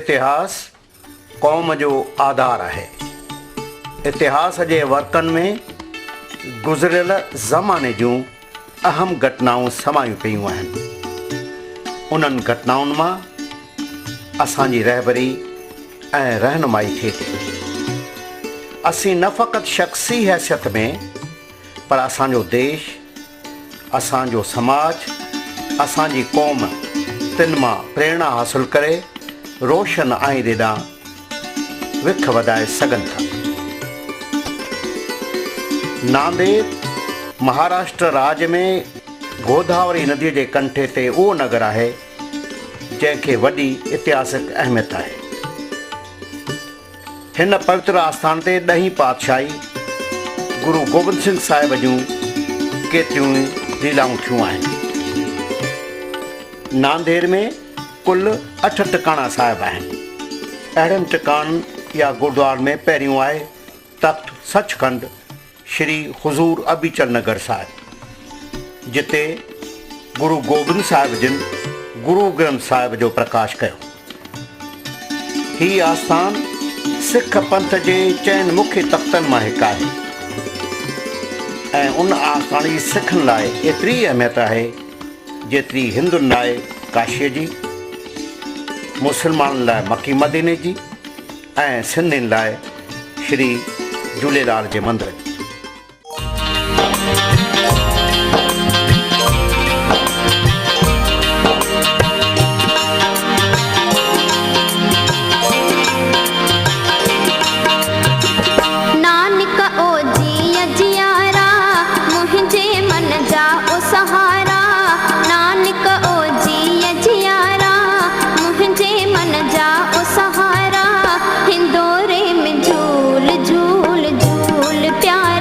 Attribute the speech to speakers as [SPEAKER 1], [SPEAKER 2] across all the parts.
[SPEAKER 1] इतिहास क़ौम जो आधार है। इतिहास जे वर्कन में गुज़रियल ज़माने जूं अहम घटनाऊं समायूं पियूं आहिनि। उन्हनि घटनाउनि मां असांजी रहबरी ऐं रहनुमाई थिए थी। असीं न फ़क़ति शख़्सी हैसियत में पर असांजो देश, असांजो समाज, असांजी क़ौम तिन मां प्रेरणा हासिल करे रोशन आईंदे ॾांहुं विख वधाए सघनि था। नांदेड़ महाराष्ट्र राज्य में गोदावरी नदीअ जे कंठे ते उहो नगर आहे जंहिंखे वॾी इतिहासिक अहमियत आहे। हिन पवित्र आस्थान ते 10वीं पातशाही गुरु गोबिंद सिंह साहिब जूं केतिरियूं लीलाऊं थियूं आहिनि। नांदेड़ में कुल 8 टिकाणा साहिब आहिनि। अहिड़नि टिकाणनि या गुरुद्वारनि में पहिरियों आहे तख़्त सचखंड श्री हुज़ूर अबीचल नगर साहिब, जिते गुरु गोबिंद साहिब जिन गुरु ग्रंथ साहिब जो प्रकाश कयो। हीअ आस्थान सिख पंथ जे चइनि मुख्य तख़्तनि मां हिकु आहे ऐं उन आस्थान जी सिखनि लाइ एतिरी अहमियत आहे जेतिरी हिंदुनि लाइ काशीअ जी, मुस्लमाननि लाइ मकी मदीने जी ऐं सिंधियुनि लाइ श्री झूलेलाल जे मंदर जी।
[SPEAKER 2] सहारा हिंदोरे में झूल झूल झूल प्यार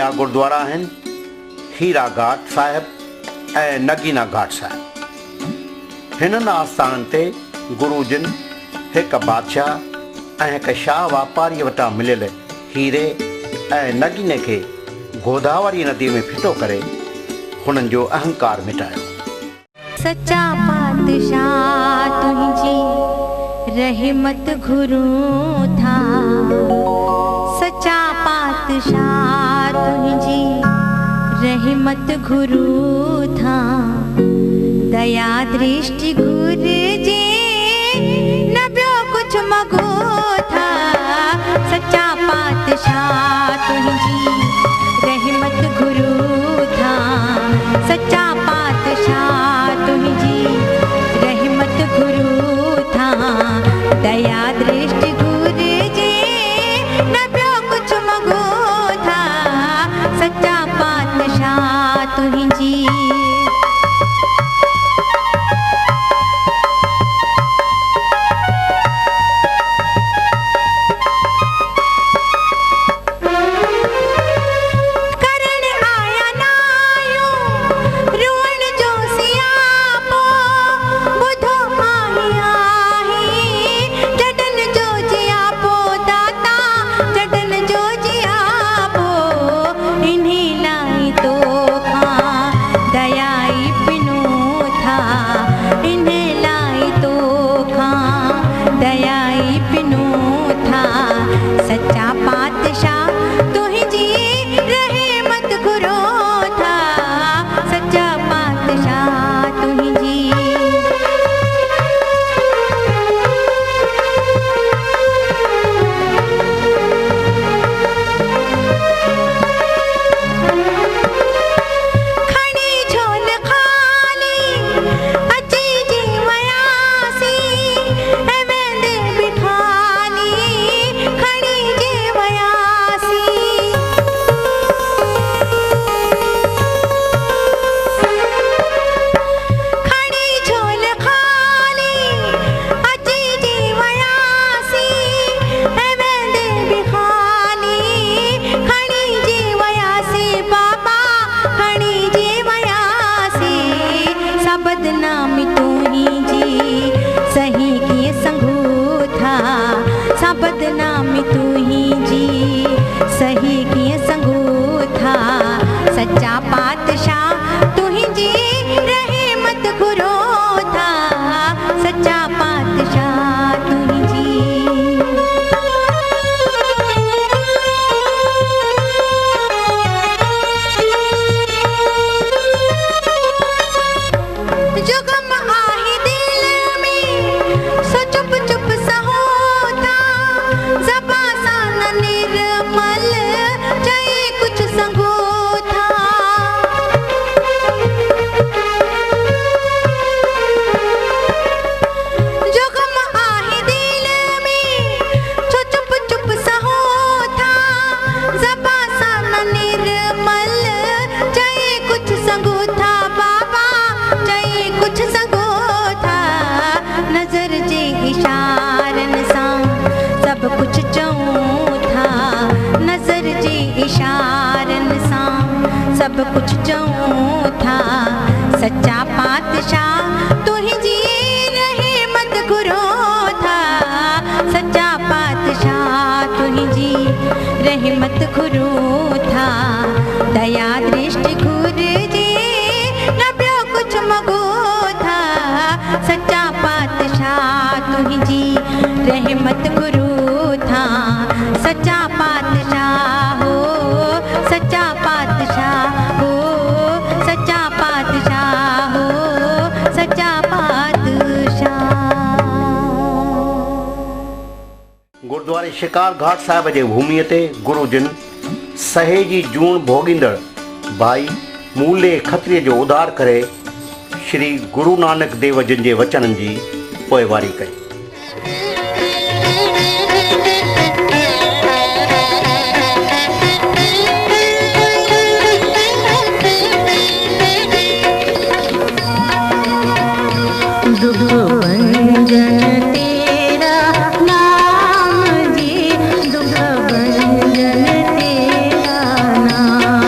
[SPEAKER 1] ॿिया गुरुद्वारा आहिनि हीरा घाट साहिब ऐं नगीना घाट साहिब। हिननि आस्थाननि ते गुरु जिन हिकु बादशाह ऐं हिकु शाह वापारीअ वटां मिलियल हीरे ऐं नगीने खे गोदावरी नदीअ में फिटो करे हुननि जो अहंकार मिटायो।
[SPEAKER 2] सच्चा पातशाह तुझी रहमत घुरू था, सच्चा पातशाह तुझी रहमत घुरू था, दया दृष्टि गुर जे न ॿियो कुछ मगो था। सच्चा पातशाह तुझी रहमत घुरू था, सच्चा पातशाह तुझी रहमत घुरू था, दया दृष्टि गुर जे न ॿियो कुछ मगो था। सच्चा पातशाह तुझी बदनामी तू ही जी सही किए संगू था। सच्चा पातशाह तू ही जी रहमत घुरो था। सच्चा पातशाह तू ही जी जो गम आहे दिल में सो चुप चुप सा होता, ज़बां सा न निर्मल चाहे कुछ संगो था। जो गम आहे दिल में सो चुप चुप सा होता, ज़बां सा न निर्मल चाहे कुछ संगो था। बाबा चाहे कुछ संगो था। नजर जे इशारन सा सब कुछ चऊं था। नजर जे इशारन सा सब कुछ चऊं था। सच्चा पातशाह तू ही जी रहमत घुरो था। सच्चा पातशाह तू ही जी रहमत घुरो था। दया दृष्टि घुर जे न ॿियो कुछ मगो था। सच्चा पातशाह तू ही जी रहमत घुरो था। सच्चा पातशाह हो, सच्चा पातशाह हो, सच्चा पातशाह हो, सच्चा पातशाह।
[SPEAKER 1] गुरुद्वारे शिकार घाट साहिब जे भूमीअ ते गुरु जिन सहे जी जूण भोॻींदड़ भाई मूले खत्रीअ जो उधार करे श्री गुरु नानक देव जिन जे वचननि जी पोइवारी कई।
[SPEAKER 2] नाम जी दुख भंजन तेरा नाम।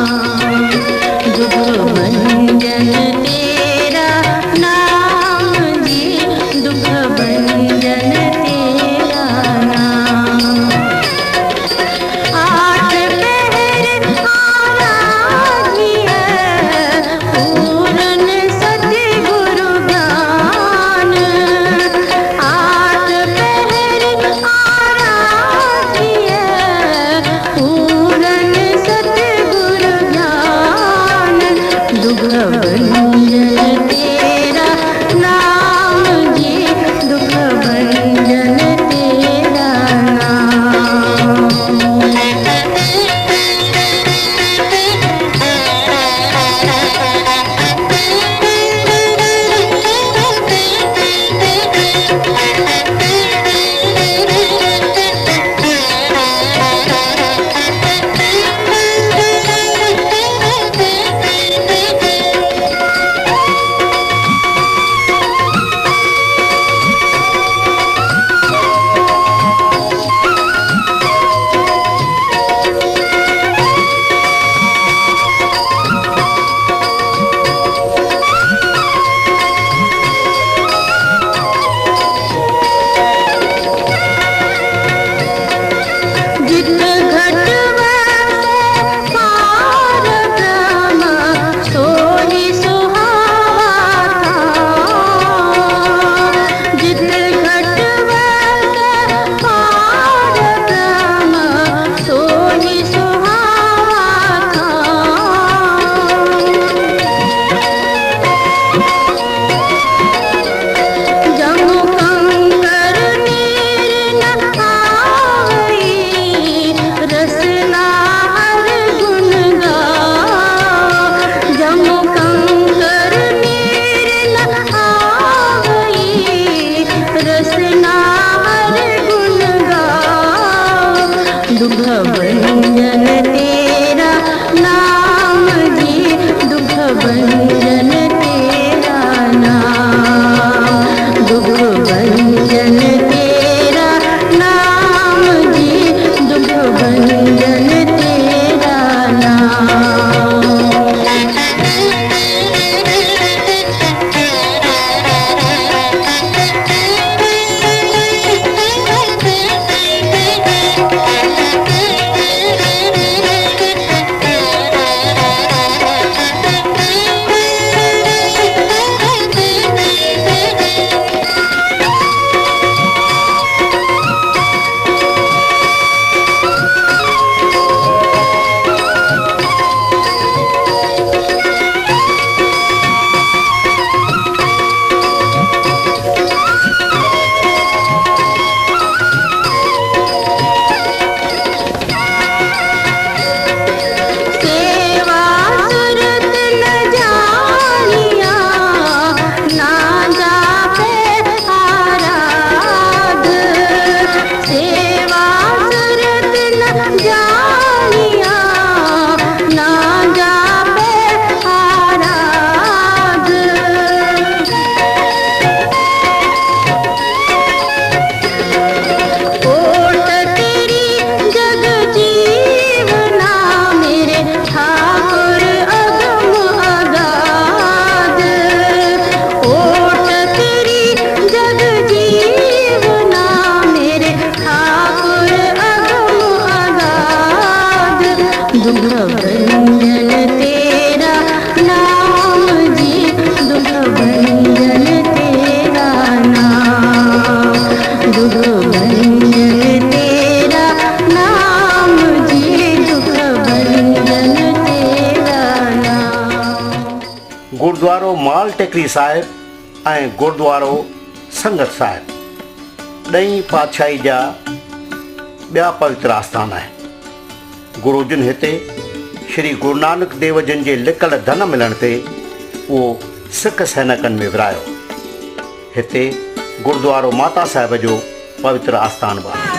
[SPEAKER 1] गुरुद्वारो माल टेकरी साहिब ऐं गुरुद्वारो संगत साहिब ॾहीं पातशाही जा ॿिया पवित्र आस्थान आहिनि। गुरु जिन हिते श्री गुरु नानक देव जिन जे लिकल धन मिलण ते उहो सिख सैनिकनि में विरायो। हिते गुरुद्वारो माता साहिब जो पवित्र आस्थान बि आहे।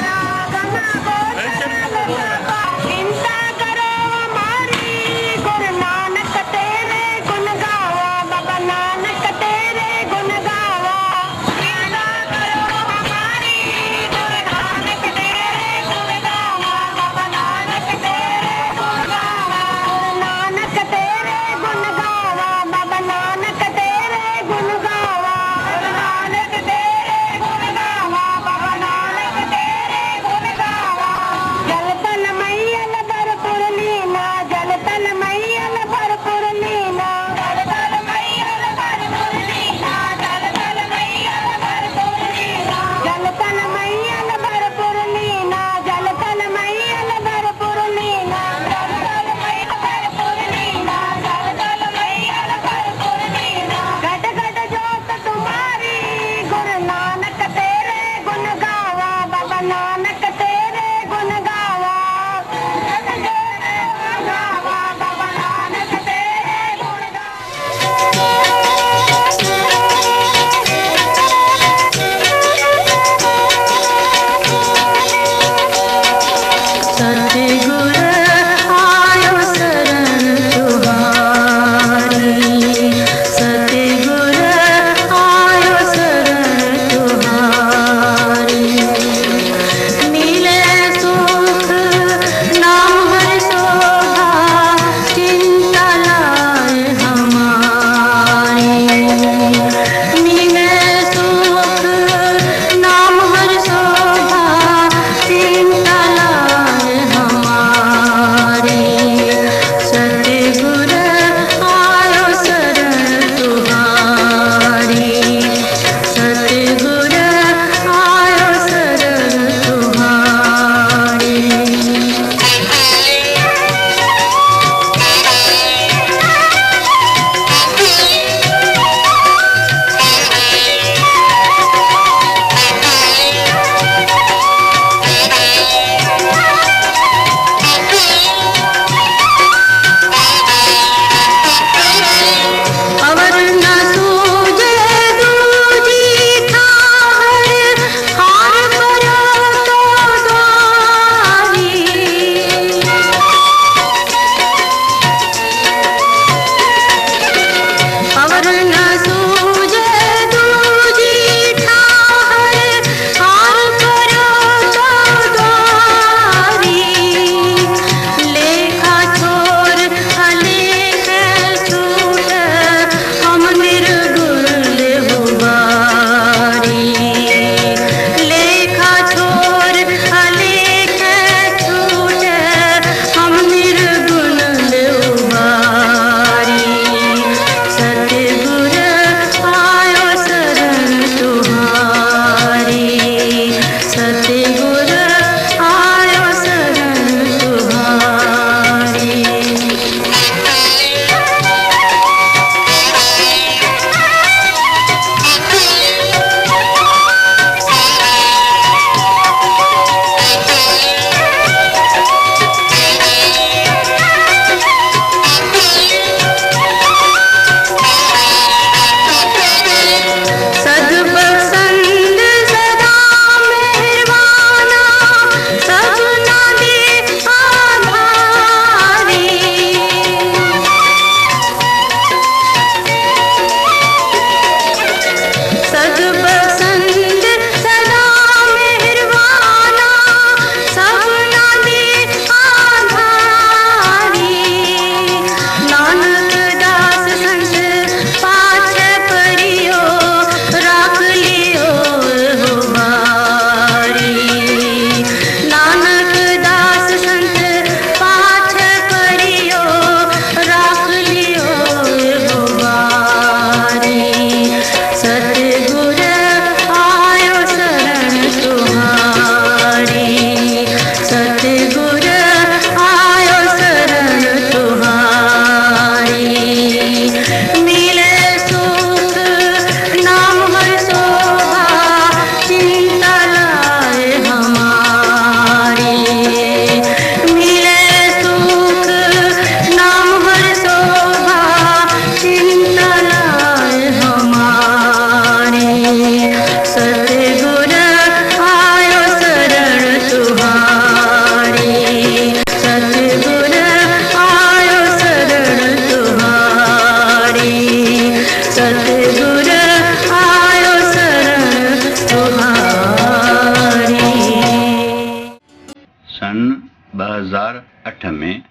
[SPEAKER 3] ॻठ में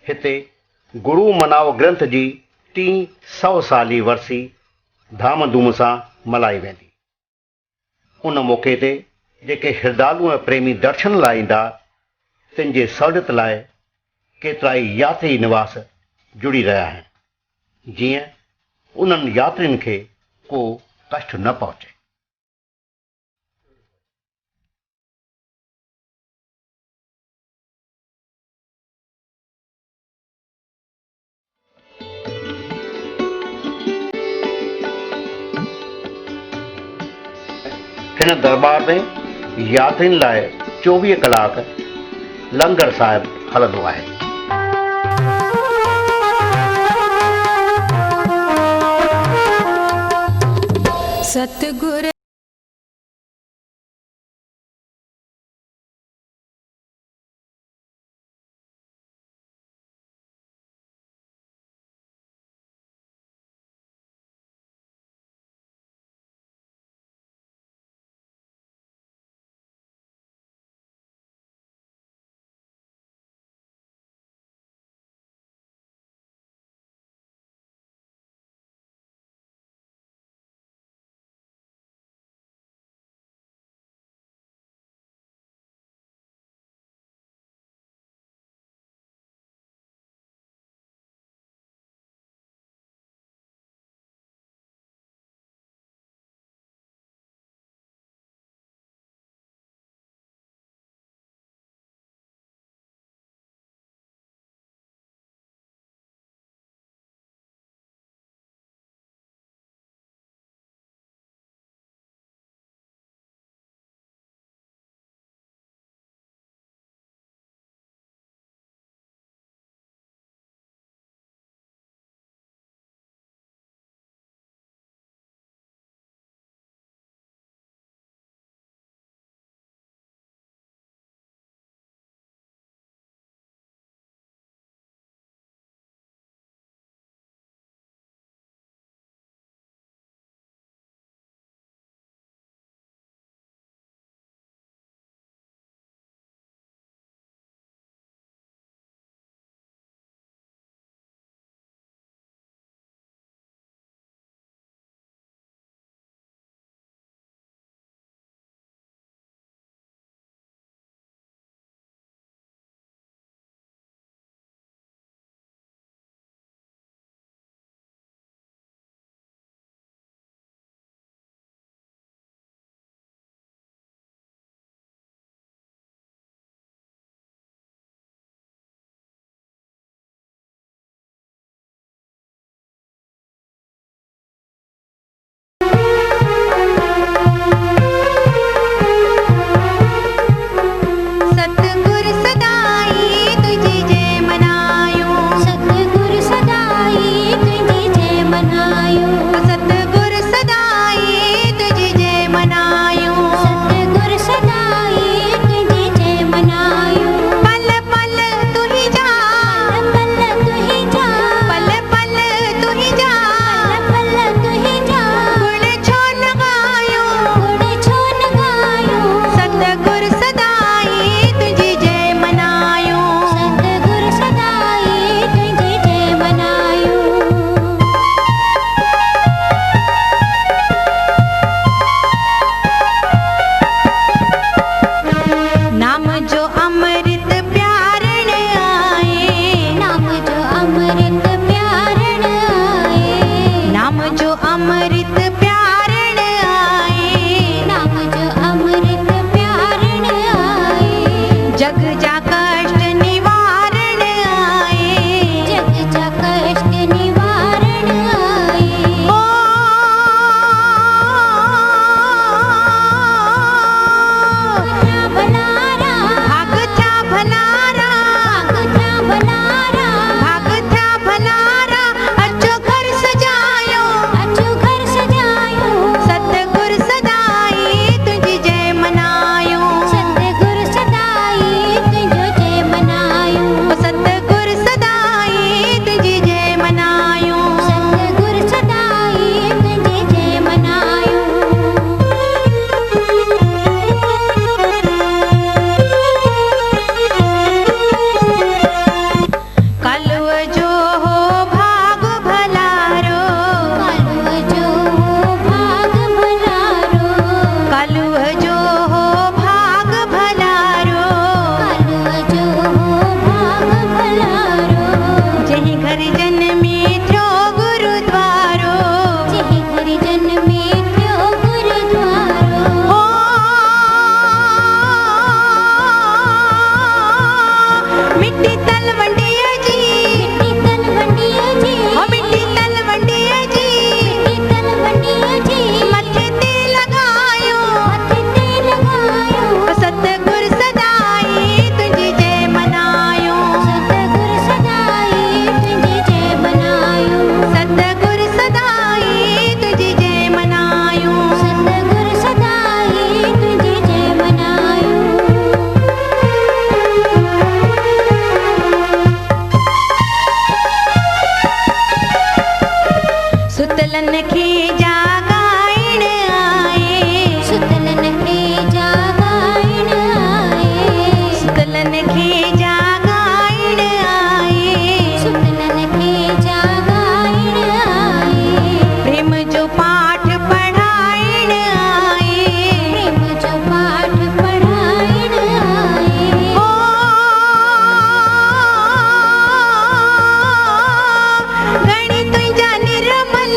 [SPEAKER 1] हिते गुरु मनाव ग्रंथ जी 300 साली वरसी धाम धूम सां मल्हाई वेंदी। उन मौक़े ते जेके हिरदालू ऐं प्रेमी दर्शन लाइ ईंदा तिन जे सहूलियत लाइ केतिरा ई यात्री निवास जुड़ी रहिया आहिनि, जीअं उन्हनि यात्रियुनि खे को कष्ट न पहुचे। हिन दरबार में यात्रियुनि लाइ 24 कलाक लंगर साहिब हलंदो आहे।
[SPEAKER 2] सतगुर सुतलन खे जागाइण आए सुतलन खे जागाइण आए सुतलन खे जागाइण आए सुतलन खे जागाइण आए प्रेम जो पाठ पढ़ाइण आए प्रेम जो पाठ पढ़ाइण आए ओ घणी तुंहिंजा निर्मल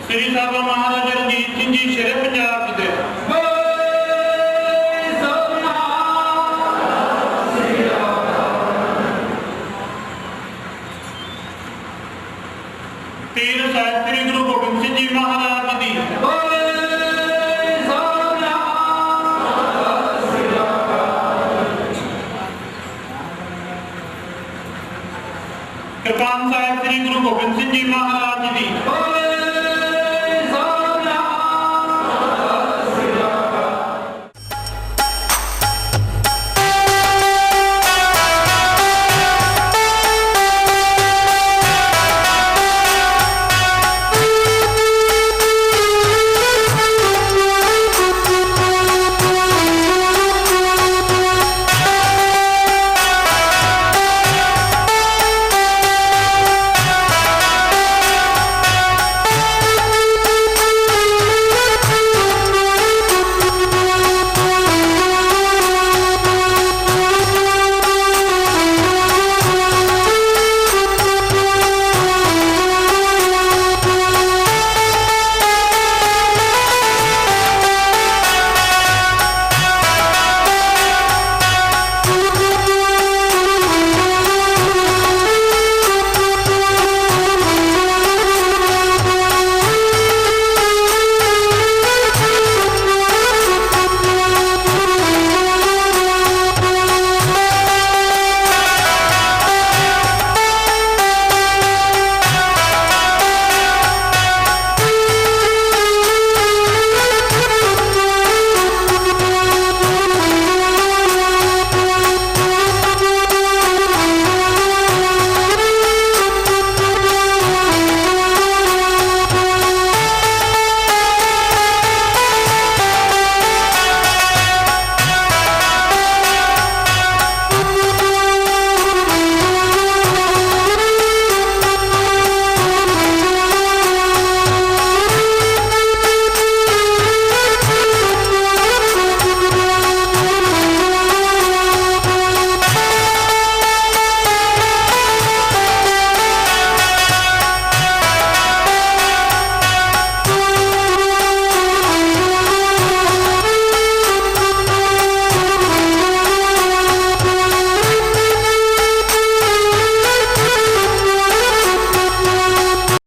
[SPEAKER 3] ਸ੍ਰੀ ਸਾਹਿਬ ਮਹਾਰਾਜਾ ਰਣਜੀਤ ਸਿੰਘ ਜੀ ਸ਼ੇਰੇ ਪੰਜਾਬ ਜੀ ਦੇ ਤੀਰ ਸਾਹਿਬ ਸ੍ਰੀ ਗੁਰੂ ਗੋਬਿੰਦ ਸਿੰਘ ਜੀ ਮਹਾਰਾਜ ਜੀ ਦੀ ਕਿਰਪਾਨ ਸਾਹਿਬ ਸ੍ਰੀ ਗੁਰੂ ਗੋਬਿੰਦ ਸਿੰਘ ਜੀ ਮਹਾਰਾਜ ਜੀ ਦੀ